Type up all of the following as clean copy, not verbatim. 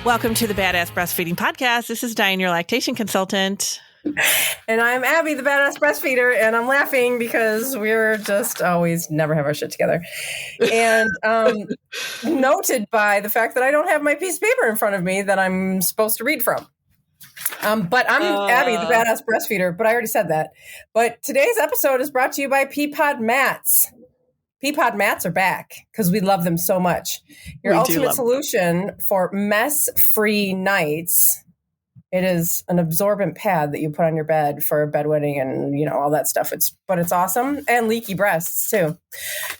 Welcome to the Badass Breastfeeding Podcast. This is Dianne, your lactation consultant. And I'm Abby, the Badass Breastfeeder, and I'm laughing because we're just always never have our shit together. And noted by the fact that I don't have my piece of paper in front of me that I'm supposed to read from. But I'm Abby, the Badass Breastfeeder, but I already said that. But today's episode is brought to you by Peapod Mats. Peapod Mats are back because we love them so much. Your ultimate solution for mess-free nights. It is an absorbent pad that you put on your bed for bedwetting and, you know, all that stuff. But it's awesome. And leaky breasts, too.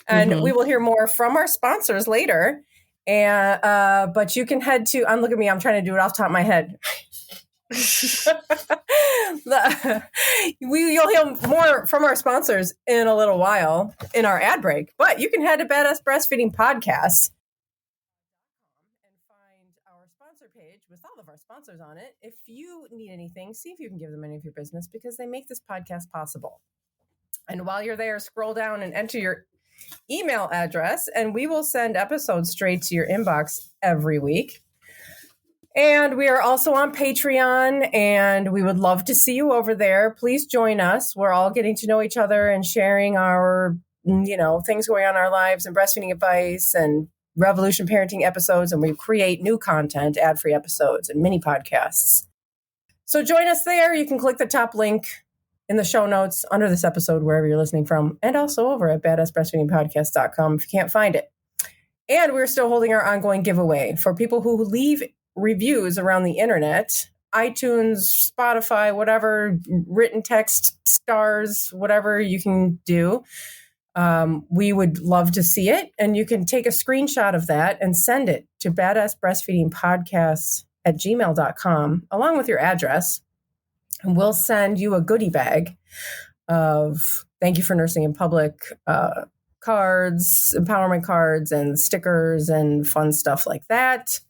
And we will hear more from our sponsors later. And but you can head to, look at me, I'm trying to do it off the top of my head. You'll hear more from our sponsors in a little while in our ad break, but you can head to Badass Breastfeeding Podcast and find our sponsor page with all of our sponsors on it. If you need anything, see if you can give them any of your business because they make this podcast possible. And while you're there, scroll down and enter your email address and we will send episodes straight to your inbox every week. And we are also on Patreon, and we would love to see you over there. Please join us. We're all getting to know each other and sharing our, things going on in our lives and breastfeeding advice and revolution parenting episodes. And we create new content, ad-free episodes and mini podcasts. So join us there. You can click the top link in the show notes under this episode, wherever you're listening from, and also over at badassbreastfeedingpodcast.com if you can't find it. And we're still holding our ongoing giveaway for people who leave reviews around the internet, iTunes, Spotify, whatever, written text, stars, whatever you can do. We would love to see it. And you can take a screenshot of that and send it to badassbreastfeedingpodcasts@gmail.com along with your address. And we'll send you a goodie bag of thank you for nursing in public cards, empowerment cards, and stickers and fun stuff like that.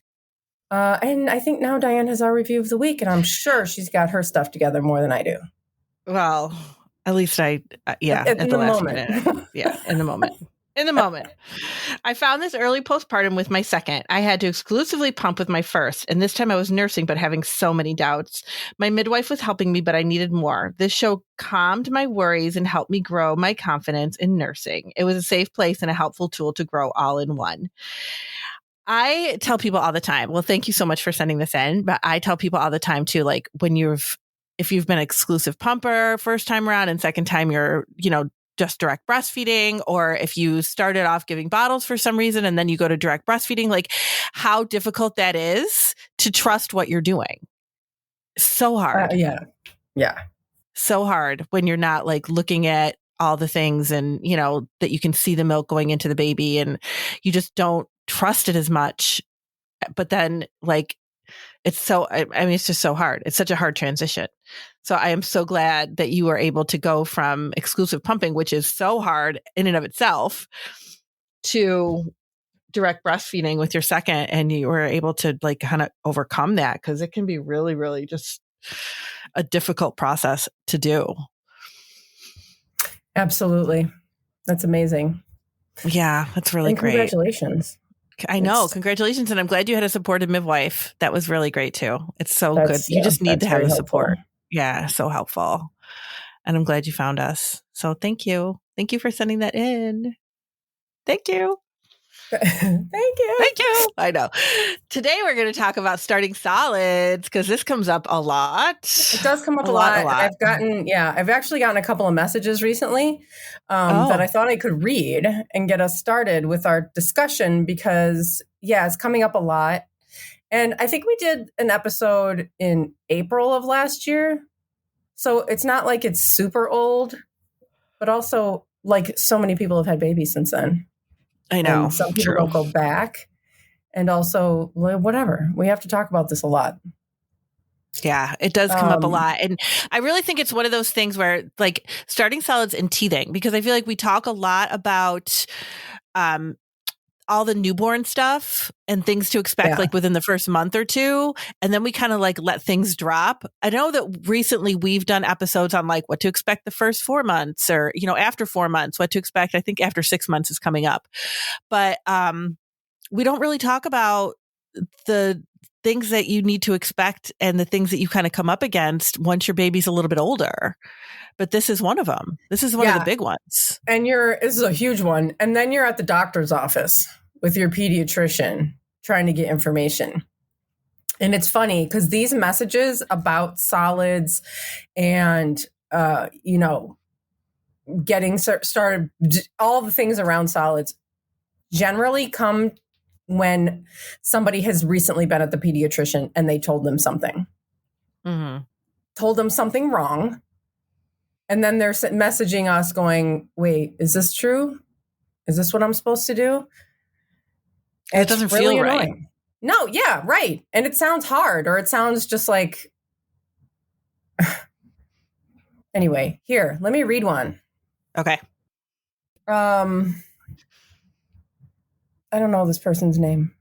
And I think now Dianne has our review of the week, and I'm sure she's got her stuff together more than I do. Well, at least at the last minute. Yeah, in the moment. In the moment. I found this early postpartum with my second. I had to exclusively pump with my first, and this time I was nursing but having so many doubts. My midwife was helping me, but I needed more. This show calmed my worries and helped me grow my confidence in nursing. It was a safe place and a helpful tool to grow all in one. I tell people all the time, well, thank you so much for sending this in, but I tell people all the time too, like if you've been exclusive pumper first time around and second time you're, just direct breastfeeding, or if you started off giving bottles for some reason and then you go to direct breastfeeding, like how difficult that is to trust what you're doing. So hard. Yeah. So hard when you're not like looking at all the things and, that you can see the milk going into the baby and you just don't trust it as much. But then it's just so hard. It's such a hard transition. So I am so glad that you were able to go from exclusive pumping, which is so hard in and of itself, to direct breastfeeding with your second. And you were able to kind of overcome that because it can be really, really just a difficult process to do. Absolutely. That's amazing. Yeah, that's really great. Congratulations. I know. Congratulations. And I'm glad you had a supportive midwife. That was really great too. It's so good. You just need to have the support. Helpful. Yeah. So helpful. And I'm glad you found us. So thank you. Thank you for sending that in. Thank you. Thank you. I know. Today we're going to talk about starting solids because this comes up a lot. It does come up a lot. I've actually gotten a couple of messages recently that I thought I could read and get us started with our discussion because, it's coming up a lot. And I think we did an episode in April of last year. So it's not like it's super old, but also like so many people have had babies since then. I know. And some people don't go back. And also, whatever. We have to talk about this a lot. Yeah, it does come up a lot. And I really think it's one of those things where starting solids and teething, because I feel like we talk a lot about all the newborn stuff and things to expect within the first month or two. And then we kind of let things drop. I know that recently we've done episodes on what to expect the first 4 months or, after 4 months, what to expect. I think after 6 months is coming up. But we don't really talk about the things that you need to expect and the things that you kind of come up against once your baby's a little bit older. But this is one of them. This is one of the big ones. And this is a huge one. And then you're at the doctor's office with your pediatrician trying to get information. And it's funny because these messages about solids and, getting started, all the things around solids generally come when somebody has recently been at the pediatrician and they told them something. Mm-hmm. Told them something wrong. And then they're messaging us going, wait, is this true? Is this what I'm supposed to do? It doesn't feel right. No, yeah, right. And it sounds hard, or it sounds just like... Anyway, here, let me read one. Okay. I don't know this person's name.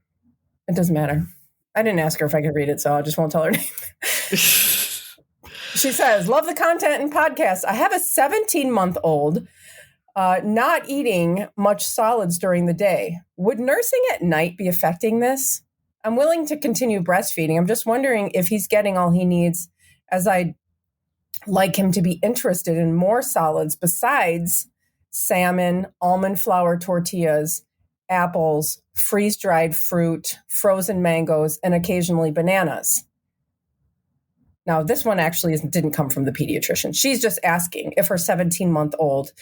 It doesn't matter. I didn't ask her if I could read it, so I just won't tell her name. She says, love the content and podcast. I have a 17-month-old not eating much solids during the day. Would nursing at night be affecting this? I'm willing to continue breastfeeding. I'm just wondering if he's getting all he needs, as I'd like him to be interested in more solids besides salmon, almond flour tortillas, apples, freeze-dried fruit, frozen mangoes, and occasionally bananas. Now, this one actually didn't come from the pediatrician. She's just asking if her 17-month-old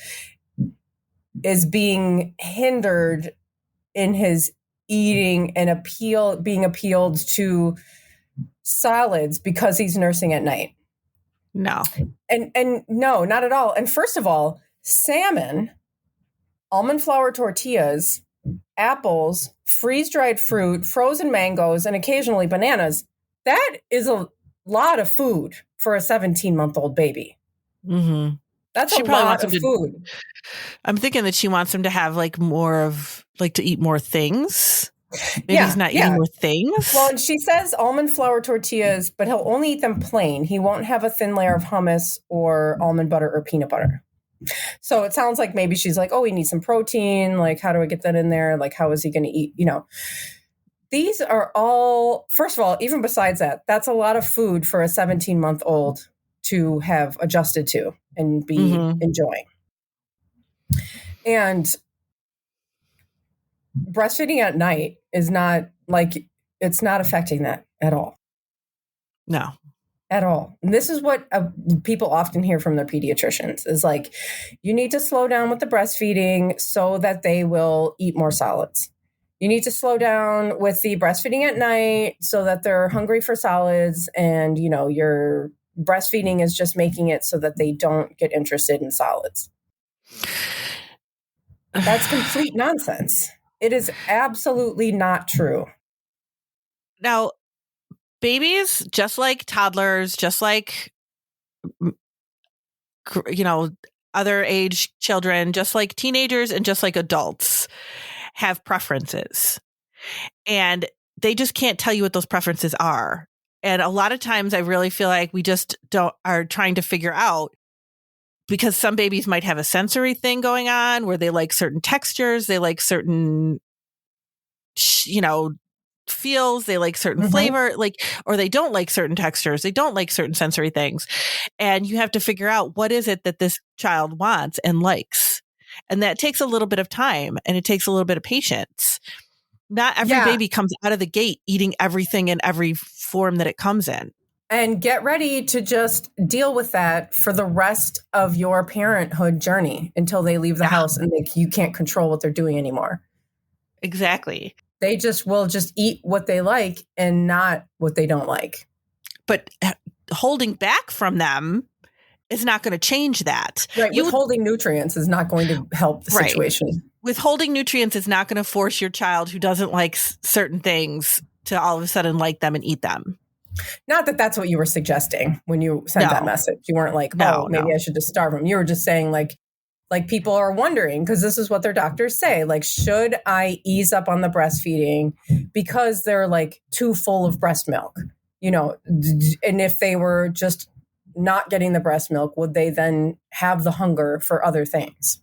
is being hindered in his eating and being appealed to solids because he's nursing at night. No. And no, not at all. And first of all, salmon, almond flour tortillas, apples, freeze-dried fruit, frozen mangoes, and occasionally bananas. That is a lot of food for a 17-month-old baby. Mm-hmm. That's a lot of food. I'm thinking that she wants him to have to eat more things. Maybe he's not eating more things. Well, she says almond flour tortillas, but he'll only eat them plain. He won't have a thin layer of hummus or almond butter or peanut butter. So it sounds like maybe she's like, oh, he needs some protein. Like, how do I get that in there? Like, how is he going to eat? These are all, first of all, even besides that, that's a lot of food for a 17-month-old to have adjusted to and be enjoying. And breastfeeding at night is not it's not affecting that at all. No. At all. And this is what people often hear from their pediatricians is like, you need to slow down with the breastfeeding so that they will eat more solids. You need to slow down with the breastfeeding at night so that they're hungry for solids. And, your breastfeeding is just making it so that they don't get interested in solids. That's complete nonsense. It is absolutely not true. Now, babies, just like toddlers, just like, other age children, just like teenagers and just like adults, have preferences. And they just can't tell you what those preferences are. And a lot of times I really feel like we just are trying to figure out, because some babies might have a sensory thing going on where they like certain textures, they like certain, feels, they like certain flavor, or they don't like certain textures, they don't like certain sensory things. And you have to figure out what is it that this child wants and likes. And that takes a little bit of time and it takes a little bit of patience. Not every baby comes out of the gate eating everything in every form that it comes in. And get ready to just deal with that for the rest of your parenthood journey until they leave the house and you can't control what they're doing anymore. Exactly. They will just eat what they like and not what they don't like. But holding back from them is not going to change that. Right. Withholding nutrients is not going to help the situation. Withholding nutrients is not going to force your child who doesn't like certain things to all of a sudden like them and eat them. Not that that's what you were suggesting when you sent that message. You weren't like, maybe I should just starve them. You were just saying like people are wondering, because this is what their doctors say, like, should I ease up on the breastfeeding because they're like too full of breast milk, and if they were just not getting the breast milk, would they then have the hunger for other things?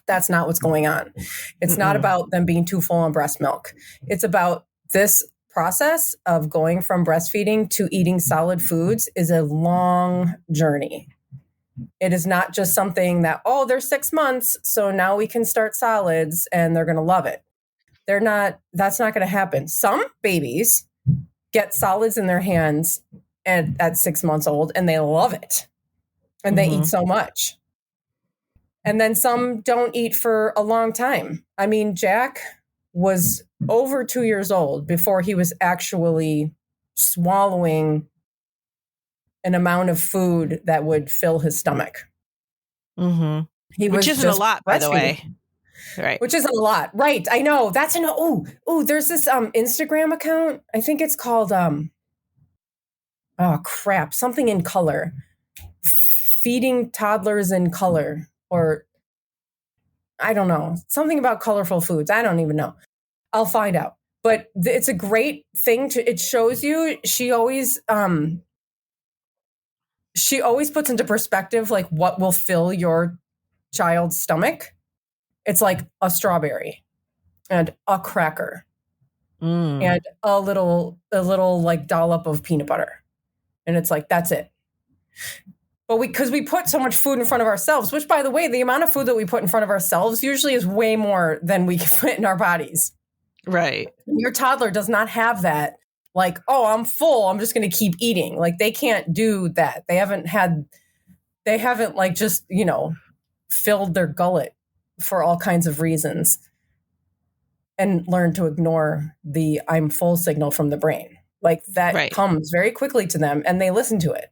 That's not what's going on. It's not about them being too full on breast milk. It's about this process of going from breastfeeding to eating solid foods is a long journey. It is not just something that, oh, they're 6 months, so now we can start solids and they're going to love it. That's not going to happen. Some babies get solids in their hands at 6 months old and they love it. And they eat so much. And then some don't eat for a long time. I mean, Jack was over 2 years old before he was actually swallowing an amount of food that would fill his stomach. Which isn't a lot, by the way. Right. Which isn't a lot. Right. I know. That's there's this Instagram account. I think it's called something in color. Feeding toddlers in color, or I don't know. Something about colorful foods. I don't even know. I'll find out. But it's a great thing it shows you. She always puts into perspective like what will fill your child's stomach. It's like a strawberry and a cracker and a little like dollop of peanut butter. And it's like, that's it. But because we put so much food in front of ourselves, which, by the way, the amount of food that we put in front of ourselves usually is way more than we can fit in our bodies. Right. Your toddler does not have that. Like, oh, I'm full, I'm just going to keep eating. Like, they can't do that. They haven't like just, filled their gullet for all kinds of reasons and learned to ignore the I'm full signal from the brain. Like that comes very quickly to them and they listen to it.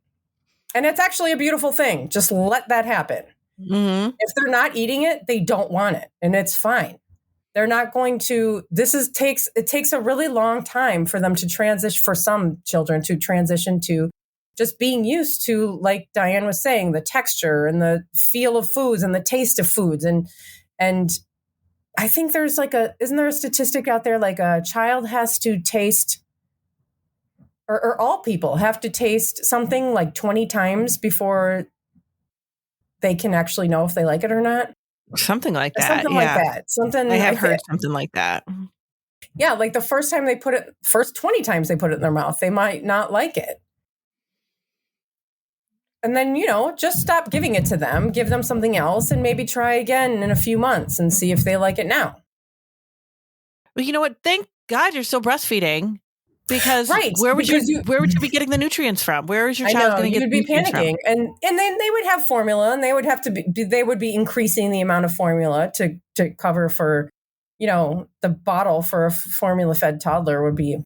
And it's actually a beautiful thing. Just let that happen. If they're not eating it, they don't want it. And it's fine. They're not going to, it takes a really long time for them to transition, for some children to transition to just being used to, like Dianne was saying, the texture and the feel of foods and the taste of foods. And I think there's isn't there a statistic out there, like a child has to taste, or all people have to taste something like 20 times before they can actually know if they like it or not? Something like that. Something like that. I have heard something like that. Yeah, like the first 20 times they put it in their mouth, they might not like it. And then, just stop giving it to them, give them something else, and maybe try again in a few months and see if they like it now. Well, you know what? Thank God you're still breastfeeding. Because where would you be getting the nutrients from? Where is your child going to get the nutrients from? You'd be panicking, and then they would have formula, and they would be increasing the amount of formula to cover for, the bottle for a formula-fed toddler would be.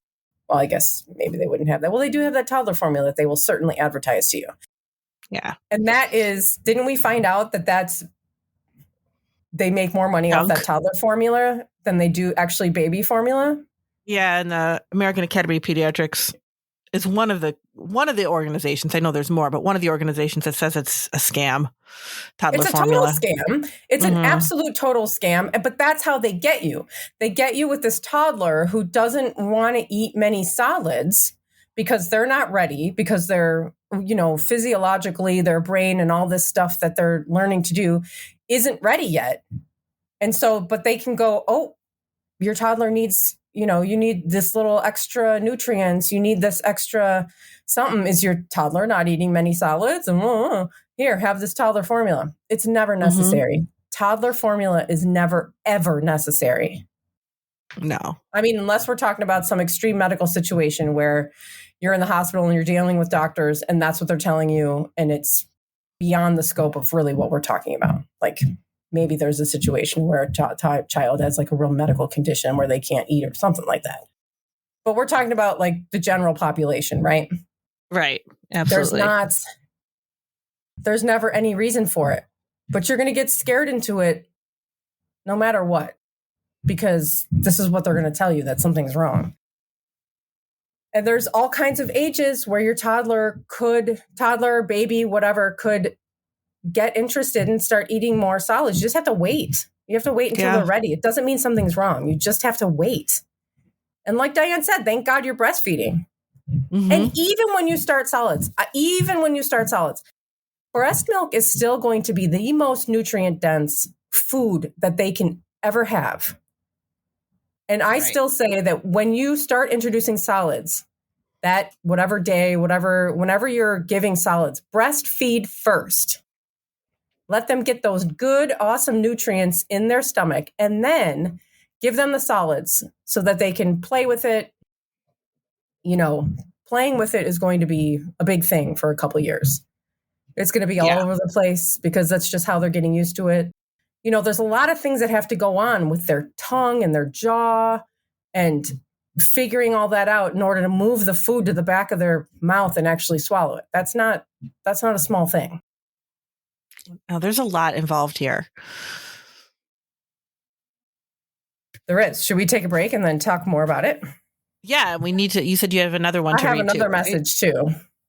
Well, I guess maybe they wouldn't have that. Well, they do have that toddler formula that they will certainly advertise to you. Yeah, and that is. Didn't we find out that they make more money off that toddler formula than they do actually baby formula? Yeah, and the American Academy of Pediatrics is one of the organizations. I know there's more, but one of the organizations that says it's a scam. Toddler formula. It's a total scam. It's an absolute total scam. But that's how they get you. They get you with this toddler who doesn't want to eat many solids because they're not ready, because they're, physiologically, their brain and all this stuff that they're learning to do isn't ready yet. And so, but they can go, oh, your toddler needs, you need this little extra nutrients. You need this extra something. Is your toddler not eating many solids? And here, have this toddler formula. It's never necessary. Toddler formula is never, ever necessary. No. I mean, unless we're talking about some extreme medical situation where you're in the hospital and you're dealing with doctors and that's what they're telling you. And it's beyond the scope of really what we're talking about. Like, maybe there's a situation where a child has like a real medical condition where they can't eat or something like that. But we're talking about like the general population, right? Right. Absolutely. There's never any reason for it, but you're going to get scared into it no matter what, because this is what they're going to tell you, that something's wrong. And there's all kinds of ages where your toddler, baby, whatever, could get interested and start eating more solids. You just have to wait. You have to wait until they're ready. It doesn't mean something's wrong. You just have to wait. And like Dianne said, thank God you're breastfeeding. And even when you start solids, breast milk is still going to be the most nutrient dense food that they can ever have. And I still say that when you start introducing solids, that whatever day, whenever you're giving solids, breastfeed first. Let them get those good, awesome nutrients in their stomach, and then give them the solids so that they can play with it. You know, playing with it is going to be a big thing for a couple of years. It's going to be all over the place because that's just how they're getting used to it. You know, there's a lot of things that have to go on with their tongue and their jaw and figuring all that out in order to move the food to the back of their mouth and actually swallow it. That's not a small thing. Oh, there's a lot involved here. There is. Should we take a break and then talk more about it? Yeah, we need to. You said you have another one to read. I have another message too.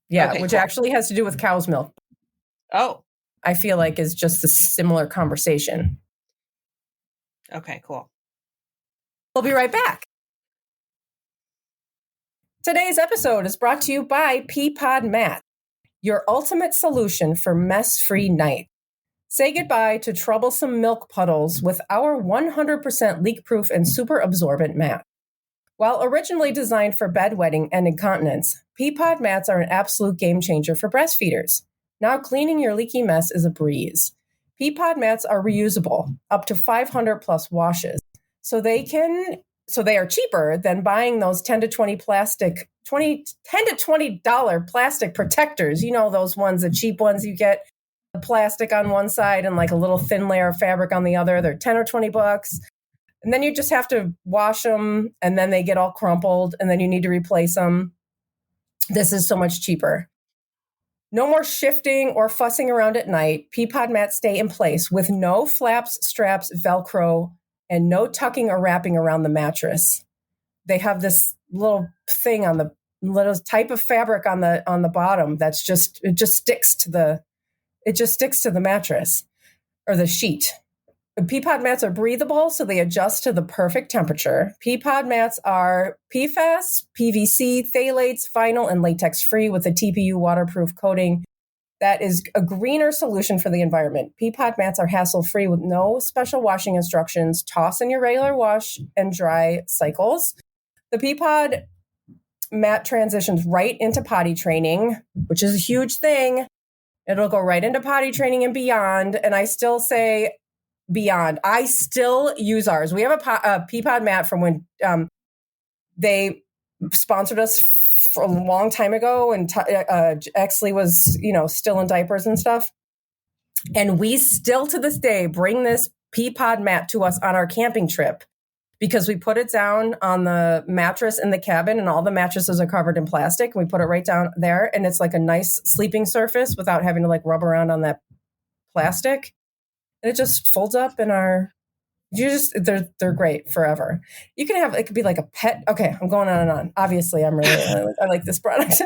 Yeah, okay, which actually has to do with cow's milk. Oh. I feel like is just a similar conversation. Okay, cool. We'll be right back. Today's episode is brought to you by Peapod Mat, your ultimate solution for mess-free night. Say goodbye to troublesome milk puddles with our 100% leak-proof and super absorbent mat. While originally designed for bedwetting and incontinence, Peapod mats are an absolute game changer for breastfeeders. Now cleaning your leaky mess is a breeze. Peapod mats are reusable, up to 500 plus washes. So they are cheaper than buying those $10 to $20 plastic protectors. You know, those ones, the cheap ones you get, the plastic on one side and like a little thin layer of fabric on the other. They're 10 or 20 bucks. And then you just have to wash them and then they get all crumpled and then you need to replace them. This is so much cheaper. No more shifting or fussing around at night. Peapod mats stay in place with no flaps, straps, Velcro, and no tucking or wrapping around the mattress. They have this little thing on the little type of fabric on the bottom it just sticks to the mattress or the sheet. Peapod mats are breathable, so they adjust to the perfect temperature. Peapod mats are PFAS, PVC, phthalates, vinyl, and latex-free with a TPU waterproof coating. That is a greener solution for the environment. Peapod mats are hassle-free with no special washing instructions. Toss in your regular wash and dry cycles. The Peapod mat transitions right into potty training, which is a huge thing. It'll go right into potty training and beyond. And I still say beyond. I still use ours. We have a Peapod mat from when they sponsored us for a long time ago, and Exley was, still in diapers and stuff. And we still to this day bring this Peapod mat to us on our camping trip because we put it down on the mattress in the cabin, and all the mattresses are covered in plastic. We put it right down there, and it's like a nice sleeping surface without having to like rub around on that plastic. And it just folds up in they're great forever. You can have, it could be like a pet. Okay, I'm going on and on. Obviously, I like this product.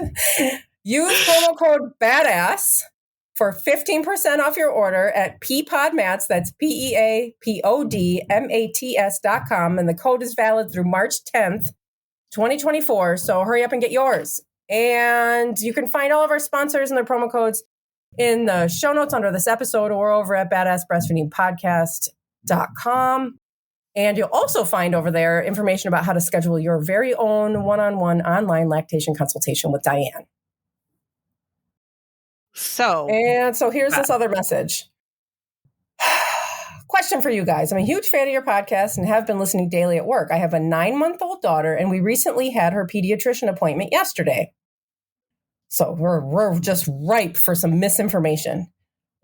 Use promo code BADASS for 15% off your order at Peapod Mats. That's PEAPODMATS.com. And the code is valid through March 10th, 2024. So hurry up and get yours. And you can find all of our sponsors and their promo codes in the show notes under this episode or over at badassbreastfeedingpodcast.com. And you'll also find over there information about how to schedule your very own one-on-one online lactation consultation with Dianne. So here's this other message. Question for you guys. I'm a huge fan of your podcast and have been listening daily at work. I have a 9-month-old daughter, and we recently had her pediatrician appointment yesterday. So we're just ripe for some misinformation.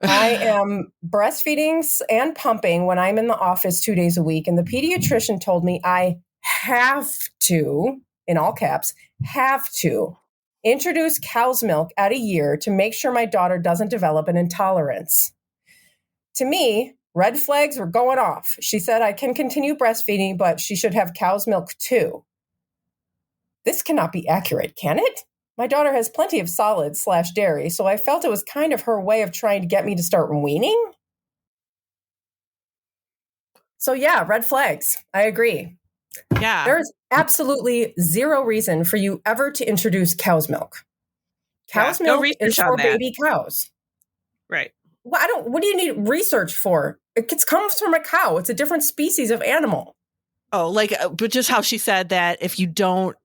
I am breastfeeding and pumping when I'm in the office 2 days a week. And the pediatrician told me I have to, in all caps, have to introduce cow's milk at a year to make sure my daughter doesn't develop an intolerance. To me, red flags were going off. She said I can continue breastfeeding, but she should have cow's milk too. This cannot be accurate, can it? My daughter has plenty of solids/dairy, so I felt it was kind of her way of trying to get me to start weaning. So yeah, red flags. I agree. Yeah. There is absolutely zero reason for you ever to introduce cow's milk. Cow's milk is for baby cows. Right. Well, what do you need research for? It comes from a cow. It's a different species of animal. Oh, but just how she said that if you don't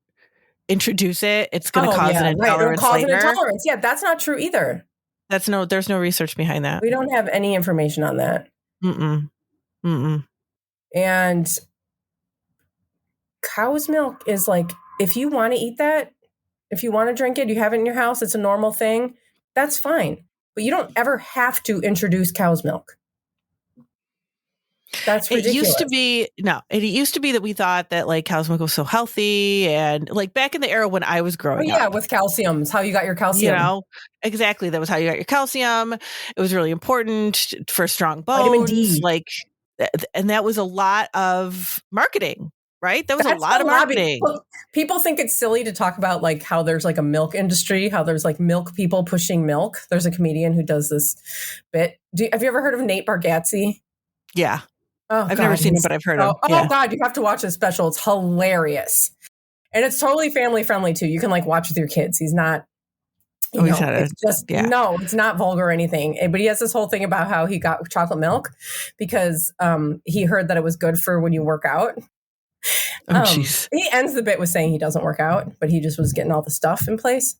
introduce it, it's going to cause an intolerance later. An intolerance. Yeah, that's not true either. There's no research behind that. We don't have any information on that. And cow's milk is like, if you want to eat that, if you want to drink it, you have it in your house, it's a normal thing, that's fine. But you don't ever have to introduce cow's milk. That's ridiculous. It used to be that we thought that like cow's milk was so healthy, and like back in the era when I was growing up. With calcium, it's how you got your calcium. Exactly. That was how you got your calcium. It was really important for strong bones. Vitamin D. And that was a lot of marketing, right? That was a lot of marketing. People think it's silly to talk about like how there's like a milk industry, how there's like milk people pushing milk. There's a comedian who does this bit. Have you ever heard of Nate Bargatze? Yeah. I've never seen him, but I've heard him. Oh God, you have to watch his special. It's hilarious. And it's totally family friendly too. You can like watch with your kids. He's not, it's not vulgar or anything. But he has this whole thing about how he got chocolate milk because he heard that it was good for when you work out. He ends the bit with saying he doesn't work out, but he just was getting all the stuff in place.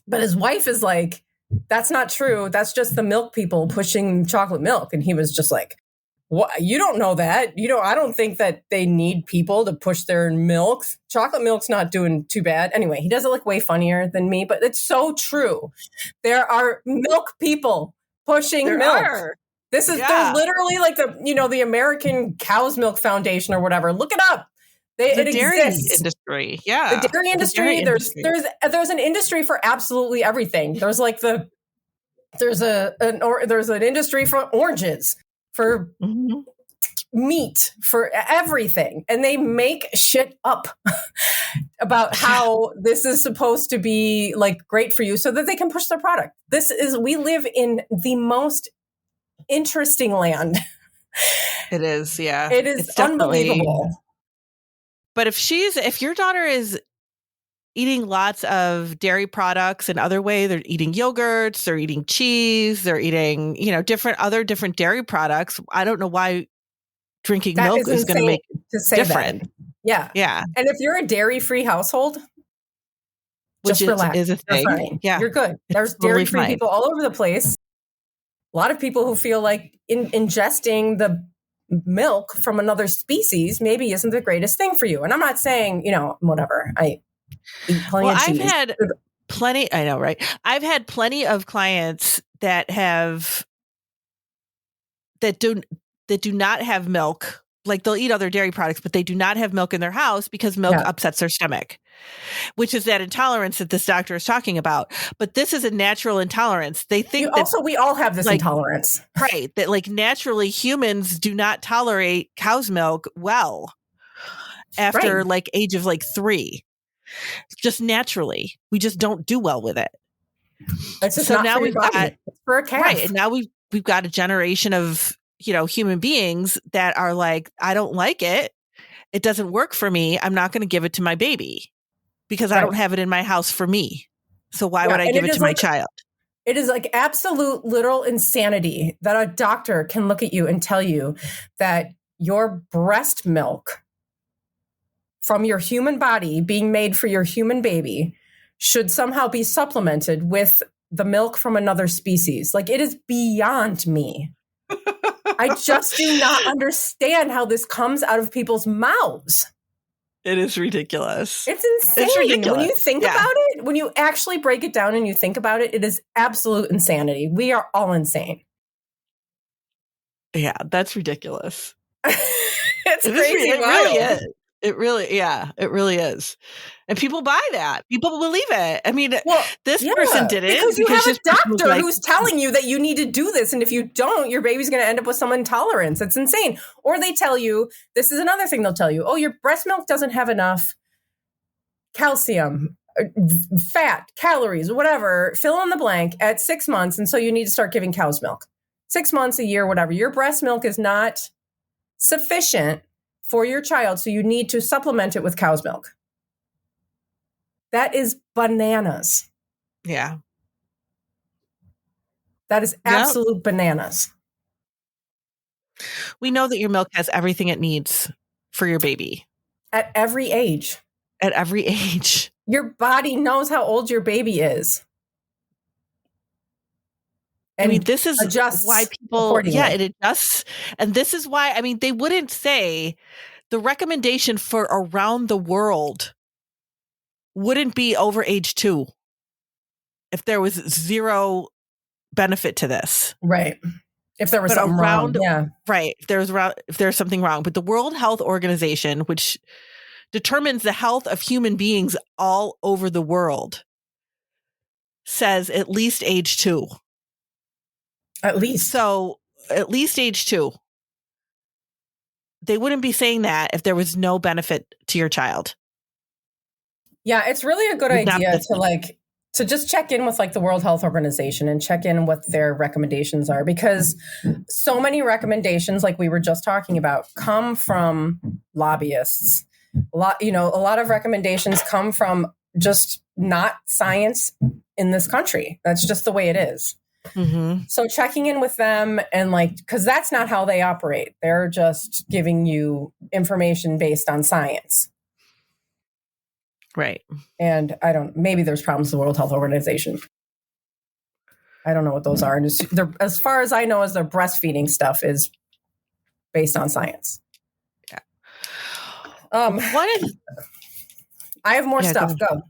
But his wife is like, that's not true. That's just the milk people pushing chocolate milk. And he was just like, what? You don't know that. I don't think that they need people to push their milk. Chocolate milk's not doing too bad. Anyway, he does it like way funnier than me, but it's so true. There are milk people pushing milk. There's literally like the American Cow's Milk Foundation or whatever. Look it up. The dairy industry. Yeah. The dairy industry. There's an industry for absolutely everything. There's like there's an industry for oranges, for meat, for everything. And they make shit up about how this is supposed to be like great for you so that they can push their product. We live in the most interesting land. It is. Yeah. It is unbelievable. But if your daughter is eating lots of dairy products in other way, they're eating yogurts, they're eating cheese, they're eating, different dairy products. I don't know why drinking milk is going to make it different. That. Yeah. Yeah. And if you're a dairy-free household, which relax. Is a thing. You're fine. Yeah. You're good. There's dairy-free people all over the place. A lot of people who feel like ingesting the milk from another species maybe isn't the greatest thing for you. And I'm not saying, whatever. I eat plenty of cheese. I've had plenty, I know, right? I've had plenty of clients that do not have milk. Like they'll eat other dairy products, but they do not have milk in their house because milk upsets their stomach, which is that intolerance that this doctor is talking about. But this is a natural intolerance. They think we all have this intolerance. Right. That like naturally humans do not tolerate cow's milk well after like age of like 3. Just naturally. We just don't do well with it. It's just not for your body. It's for a calf. Right. And now we've got a generation of human beings that are like, I don't like it. It doesn't work for me. I'm not going to give it to my baby because I don't have it in my house for me. So why would I give it to my child? It is like absolute literal insanity that a doctor can look at you and tell you that your breast milk from your human body being made for your human baby should somehow be supplemented with the milk from another species. Like, it is beyond me. I just do not understand how this comes out of people's mouths. It is ridiculous. It's insane. It's ridiculous. When you think about it, when you actually break it down and you think about it, it is absolute insanity. We are all insane. Yeah, that's ridiculous. It's crazy. It really is. It really is. And people buy that. People believe it. I mean, this person did it. Because you have a doctor who's telling you that you need to do this. And if you don't, your baby's going to end up with some intolerance. It's insane. Or they tell you, this is another thing they'll tell you, oh, your breast milk doesn't have enough calcium, fat, calories, whatever, fill in the blank at 6 months. And so you need to start giving cow's milk. 6 months, a year, whatever. Your breast milk is not sufficient for your child, so you need to supplement it with cow's milk. That is bananas. Yeah. That is absolute bananas. We know that your milk has everything it needs for your baby. At every age. At every age. Your body knows how old your baby is. And I mean, this is why people, it adjusts. And this is why, I mean, they wouldn't say the recommendation for around the world wouldn't be over age 2 if there was zero benefit to this. Right. If there was something wrong. Yeah. Right. If there's something wrong. But the World Health Organization, which determines the health of human beings all over the world, says at least age 2. At least. So at least age 2. They wouldn't be saying that if there was no benefit to your child. Yeah, it's really a good idea to just check in with like the World Health Organization and check in what their recommendations are, because so many recommendations, like we were just talking about, come from lobbyists. A lot of recommendations come from just not science in this country. That's just the way it is. Mm-hmm. So checking in with them and because that's not how they operate. They're just giving you information based on science. Right. And maybe there's problems with the World Health Organization. I don't know what those are. And as far as I know, is their breastfeeding stuff is based on science. Yeah. I have more stuff. Go.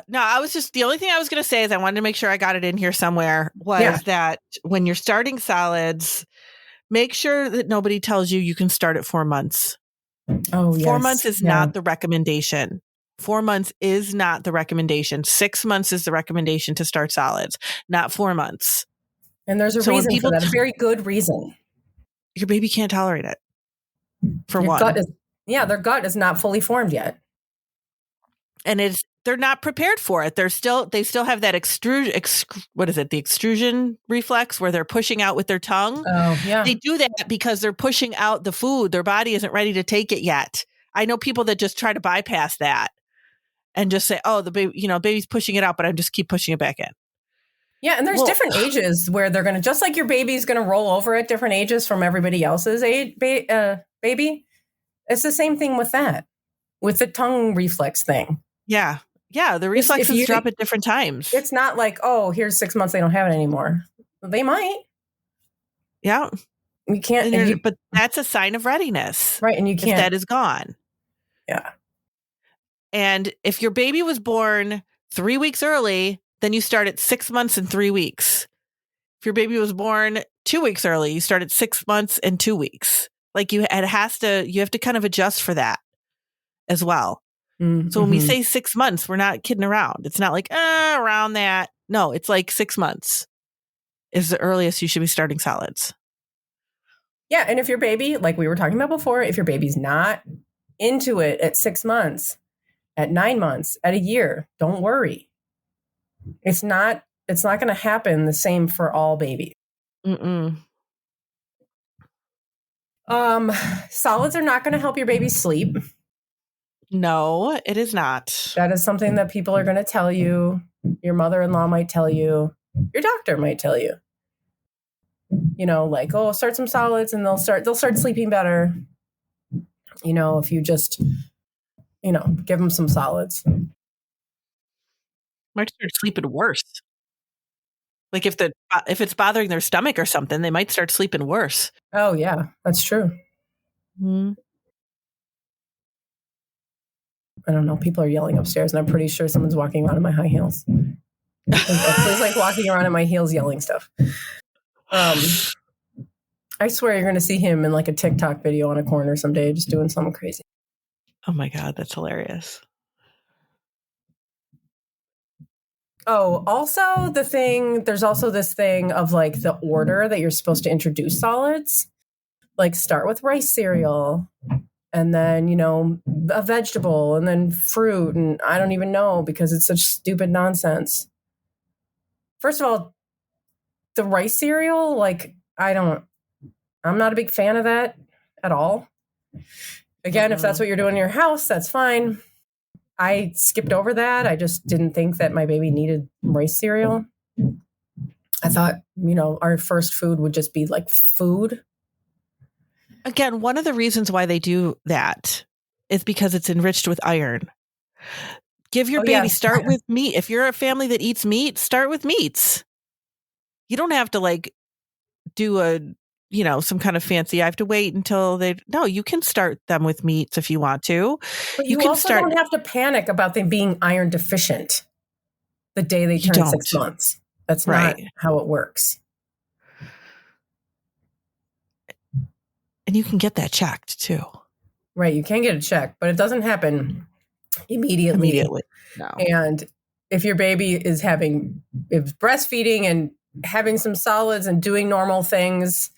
No, the only thing I was going to say is I wanted to make sure I got it in here somewhere was that when you're starting solids, make sure that nobody tells you can start at 4 months. Oh, yes. 4 months is not the recommendation. 4 months is not the recommendation. 6 months is the recommendation to start solids, not 4 months. And there's a reason for that, a very good reason. Your baby can't tolerate it. For one. Their gut is not fully formed yet. And they're not prepared for it. They still have that the extrusion reflex where they're pushing out with their tongue. Oh, yeah. They do that because they're pushing out the food. Their body isn't ready to take it yet. I know people that just try to bypass that and just say, oh, the baby, baby's pushing it out, but I just keep pushing it back in. Yeah. And there's different ages where they're going to, just like your baby's going to roll over at different ages from everybody else's baby. It's the same thing with that, with the tongue reflex thing. Yeah. Yeah. The reflexes drop at different times. It's not like, oh, here's 6 months. They don't have it anymore. They might. Yeah. You can't. But that's a sign of readiness. Right. And you can't. If that is gone. Yeah. And if your baby was born 3 weeks early, then you start at 6 months and 3 weeks. If your baby was born 2 weeks early, you start at 6 months and 2 weeks. You have to kind of adjust for that as well. Mm-hmm. So when we say 6 months, we're not kidding around. It's not around that. No, it's 6 months is the earliest you should be starting solids. Yeah. And if your baby, like we were talking about before, if your baby's not into it at 6 months, at 9 months, at a year, don't worry. It's not going to happen the same for all babies. Mm-mm. Solids are not going to help your baby sleep. No, it is not. That is something that people are going to tell you. Your mother-in-law might tell you. Your doctor might tell you. Start some solids and they'll start sleeping better. If you just, give them some solids. Might start sleeping worse. If it's bothering their stomach or something, they might start sleeping worse. Oh yeah, that's true. Mm-hmm. I don't know. People are yelling upstairs, and I'm pretty sure someone's walking around in my high heels. It's walking around in my heels, yelling stuff. I swear you're going to see him in a TikTok video on a corner someday, just doing something crazy. Oh my God, that's hilarious. Oh, also there's also this thing of the order that you're supposed to introduce solids. Start with rice cereal and then, a vegetable and then fruit. And I don't even know because it's such stupid nonsense. First of all, the rice cereal, I'm not a big fan of that at all. Again, if that's what you're doing in your house, that's fine. I skipped over that. I just didn't think that my baby needed rice cereal. I thought, our first food would just be food. Again, one of the reasons why they do that is because it's enriched with iron. Give your baby, start with meat. If you're a family that eats meat, start with meats. You don't have to like do some kind of fancy, I have to wait until you can start them with meats if you want to. But you also don't have to panic about them being iron deficient the day they turn 6 months. That's not how it works. And you can get that checked too. Right. You can get it checked, but it doesn't happen immediately. No. And if your baby is breastfeeding and having some solids and doing normal things,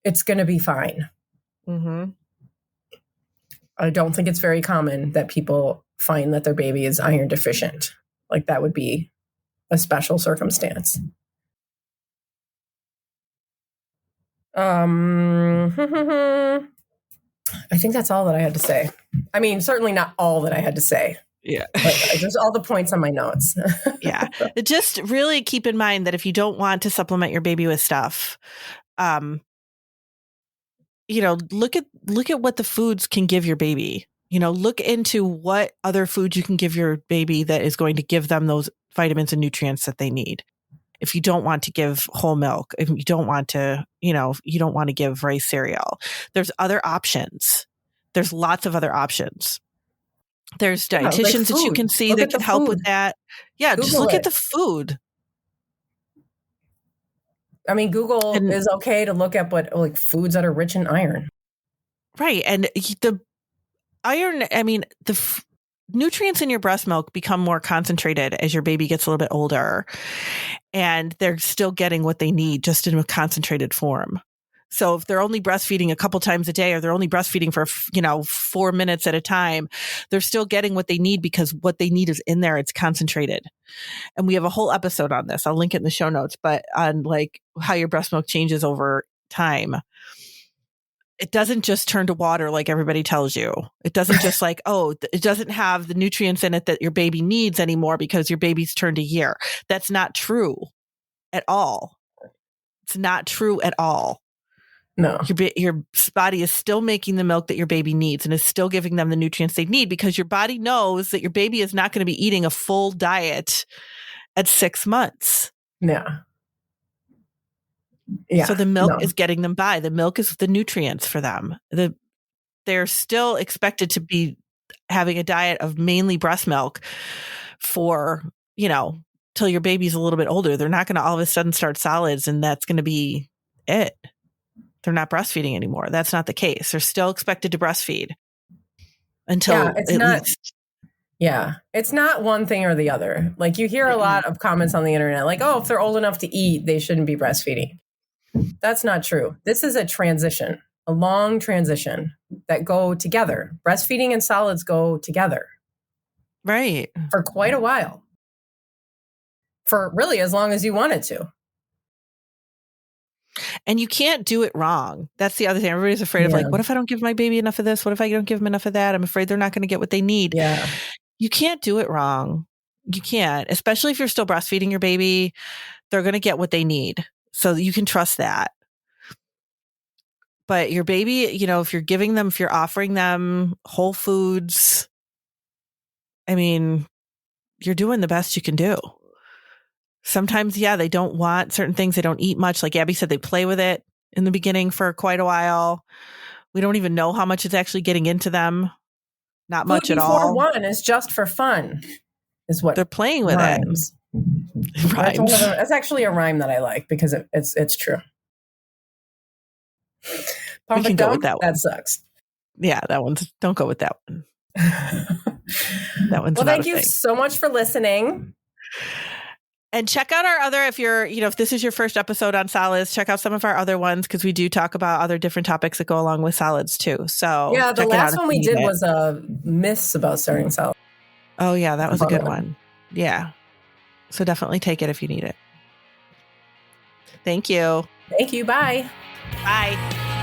it's going to be fine. Mm-hmm. I don't think it's very common that people find that their baby is iron deficient. Like that would be a special circumstance. I think that's all that I had to say. I mean, certainly not all that I had to say. Yeah. But there's all the points on my notes. Yeah. Just really keep in mind that if you don't want to supplement your baby with stuff, look at what the foods can give your baby. Look into what other foods you can give your baby that is going to give them those vitamins and nutrients that they need. If you don't want to give whole milk, if you don't want to, you don't want to give rice cereal, there's other options. There's lots of other options. There's dietitians that you can see that can help with that. Yeah, just look at the food. I mean, Google is okay to look at what foods that are rich in iron. Right. And the iron, nutrients in your breast milk become more concentrated as your baby gets a little bit older, and they're still getting what they need just in a concentrated form. So if they're only breastfeeding a couple times a day, or they're only breastfeeding for, 4 minutes at a time, they're still getting what they need because what they need is in there. It's concentrated. And we have a whole episode on this. I'll link it in the show notes, but on like how your breast milk changes over time. It doesn't just turn to water like everybody tells you. It doesn't just like, it doesn't have the nutrients in it that your baby needs anymore because your baby's turned a year. That's not true at all. It's not true at all. No. Your body is still making the milk that your baby needs and is still giving them the nutrients they need because your body knows that your baby is not going to be eating a full diet at 6 months. Yeah. So the milk is getting them by. The milk is the nutrients for them. They're still expected to be having a diet of mainly breast milk for, till your baby's a little bit older. They're not going to all of a sudden start solids and that's going to be it. They're not breastfeeding anymore. That's not the case. They're still expected to breastfeed until least. Yeah. It's not one thing or the other. Like you hear a lot of comments on the internet, like, if they're old enough to eat, they shouldn't be breastfeeding. That's not true. This is a transition, a long transition that go together. Breastfeeding and solids go together. Right. For quite a while. For really as long as you wanted to. And you can't do it wrong. That's the other thing. Everybody's afraid of like, what if I don't give my baby enough of this? What if I don't give them enough of that? I'm afraid they're not going to get what they need. Yeah. You can't do it wrong. You can't, especially if you're still breastfeeding your baby, they're going to get what they need. So you can trust that. But your baby, if you're offering them whole foods, you're doing the best you can do. Sometimes, they don't want certain things. They don't eat much. Like Abby said, they play with it in the beginning for quite a while. We don't even know how much is actually getting into them. Not much at all. 1 is just for fun, is what they're playing with rhymes. It. Rhymes. That's actually a rhyme that I like because it's true. We can go with that one. That sucks. Yeah, don't go with that one. That one's well, thank you so much for listening. And check out our other, if this is your first episode on solids, check out some of our other ones because we do talk about other different topics that go along with solids too. So yeah, the last one we did was myths about starting solids. Oh yeah, that was a good one. Yeah. So definitely take it if you need it. Thank you. Thank you. Bye. Bye.